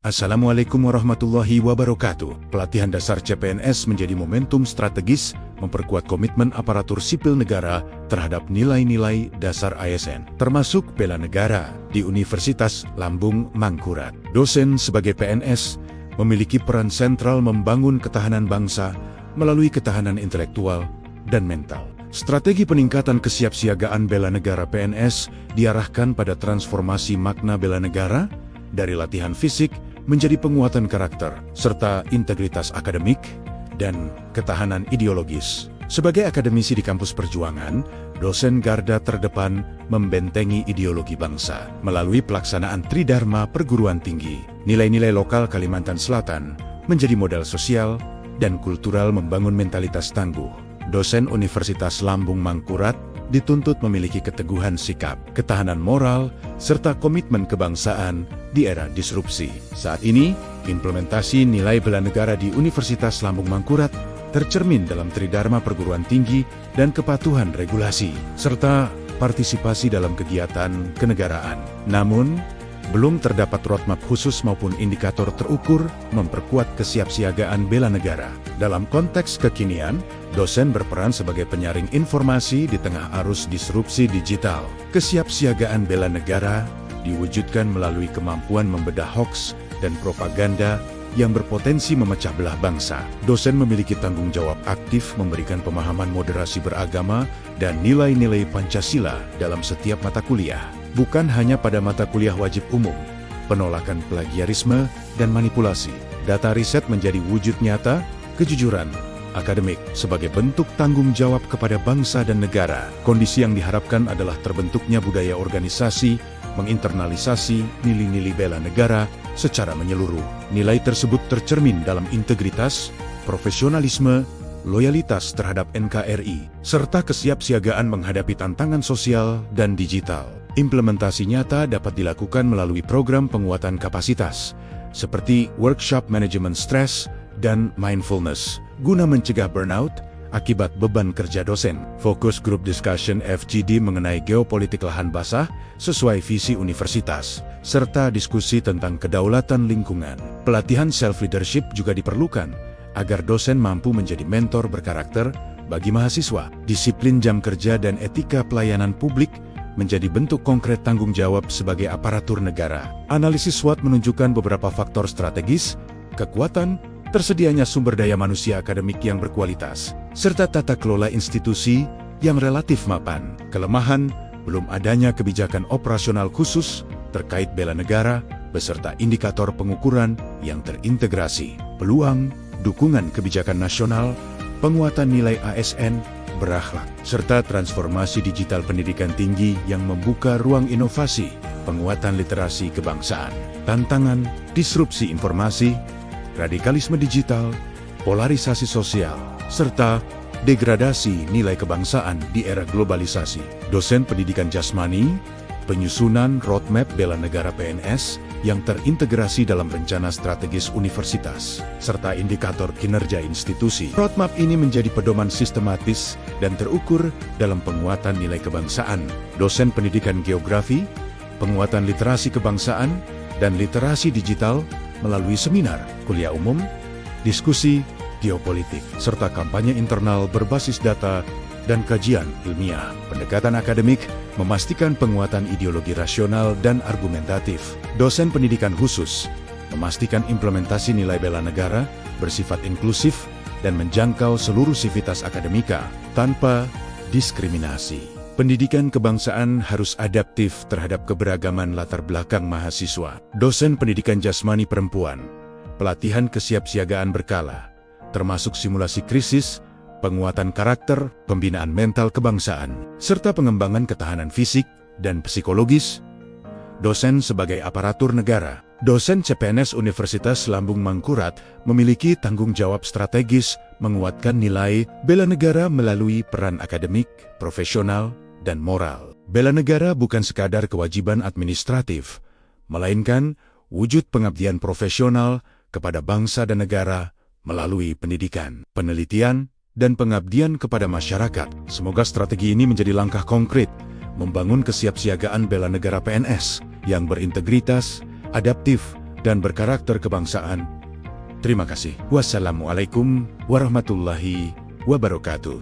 Assalamualaikum warahmatullahi wabarakatuh. Pelatihan dasar CPNS menjadi momentum strategis memperkuat komitmen aparatur sipil negara terhadap nilai-nilai dasar ASN, termasuk bela negara di Universitas Lambung Mangkurat. Dosen sebagai PNS memiliki peran sentral membangun ketahanan bangsa melalui ketahanan intelektual dan mental. Strategi peningkatan kesiapsiagaan bela negara PNS diarahkan pada transformasi makna bela negara dari latihan fisik menjadi penguatan karakter, serta integritas akademik dan ketahanan ideologis. Sebagai akademisi di kampus perjuangan, dosen garda terdepan membentengi ideologi bangsa melalui pelaksanaan Tridharma perguruan tinggi. Nilai-nilai lokal Kalimantan Selatan menjadi modal sosial dan kultural membangun mentalitas tangguh. Dosen Universitas Lambung Mangkurat dituntut memiliki keteguhan sikap, ketahanan moral, serta komitmen kebangsaan di era disrupsi. Saat ini, implementasi nilai bela negara di Universitas Lambung Mangkurat tercermin dalam Tridharma perguruan tinggi dan kepatuhan regulasi, serta partisipasi dalam kegiatan kenegaraan. Namun, belum terdapat roadmap khusus maupun indikator terukur memperkuat kesiapsiagaan bela negara. Dalam konteks kekinian, dosen berperan sebagai penyaring informasi di tengah arus disrupsi digital. Kesiapsiagaan bela negara diwujudkan melalui kemampuan membedah hoaks dan propaganda yang berpotensi memecah belah bangsa. Dosen memiliki tanggung jawab aktif memberikan pemahaman moderasi beragama dan nilai-nilai Pancasila dalam setiap mata kuliah. Bukan hanya pada mata kuliah wajib umum, penolakan plagiarisme dan manipulasi. Data riset menjadi wujud nyata, kejujuran akademik sebagai bentuk tanggung jawab kepada bangsa dan negara. Kondisi yang diharapkan adalah terbentuknya budaya organisasi, menginternalisasi nilai-nilai bela negara secara menyeluruh. Nilai tersebut tercermin dalam integritas, profesionalisme, loyalitas terhadap NKRI, serta kesiapsiagaan menghadapi tantangan sosial dan digital. Implementasi nyata dapat dilakukan melalui program penguatan kapasitas, seperti workshop manajemen stres dan mindfulness, guna mencegah burnout akibat beban kerja dosen. Fokus group discussion FGD mengenai geopolitik lahan basah sesuai visi universitas, serta diskusi tentang kedaulatan lingkungan. Pelatihan self-leadership juga diperlukan agar dosen mampu menjadi mentor berkarakter bagi mahasiswa. Disiplin jam kerja dan etika pelayanan publik menjadi bentuk konkret tanggung jawab sebagai aparatur negara. Analisis SWOT menunjukkan beberapa faktor strategis, kekuatan, tersedianya sumber daya manusia akademik yang berkualitas, serta tata kelola institusi yang relatif mapan. Kelemahan, belum adanya kebijakan operasional khusus terkait bela negara, beserta indikator pengukuran yang terintegrasi. Peluang, dukungan kebijakan nasional, penguatan nilai ASN, berakhlak, serta transformasi digital pendidikan tinggi yang membuka ruang inovasi, penguatan literasi kebangsaan. Tantangan, disrupsi informasi, radikalisme digital, polarisasi sosial, serta degradasi nilai kebangsaan di era globalisasi. Dosen pendidikan jasmani, penyusunan roadmap bela negara PNS yang terintegrasi dalam rencana strategis universitas, serta indikator kinerja institusi. Roadmap ini menjadi pedoman sistematis dan terukur dalam penguatan nilai kebangsaan. Dosen pendidikan geografi, penguatan literasi kebangsaan, dan literasi digital melalui seminar, kuliah umum, diskusi, geopolitik, serta kampanye internal berbasis data dan kajian ilmiah. Pendekatan akademik memastikan penguatan ideologi rasional dan argumentatif. Dosen pendidikan khusus memastikan implementasi nilai bela negara bersifat inklusif dan menjangkau seluruh sivitas akademika tanpa diskriminasi. Pendidikan kebangsaan harus adaptif terhadap keberagaman latar belakang mahasiswa. Dosen pendidikan jasmani perempuan, pelatihan kesiapsiagaan berkala, termasuk simulasi krisis, penguatan karakter, pembinaan mental kebangsaan, serta pengembangan ketahanan fisik dan psikologis. Dosen sebagai aparatur negara. Dosen CPNS Universitas Lambung Mangkurat memiliki tanggung jawab strategis menguatkan nilai bela negara melalui peran akademik, profesional, dan moral. Bela negara bukan sekadar kewajiban administratif, melainkan wujud pengabdian profesional kepada bangsa dan negara melalui pendidikan, penelitian, dan pengabdian kepada masyarakat. Semoga strategi ini menjadi langkah konkret membangun kesiapsiagaan bela negara PNS yang berintegritas, adaptif, dan berkarakter kebangsaan. Terima kasih. Wassalamualaikum warahmatullahi wabarakatuh.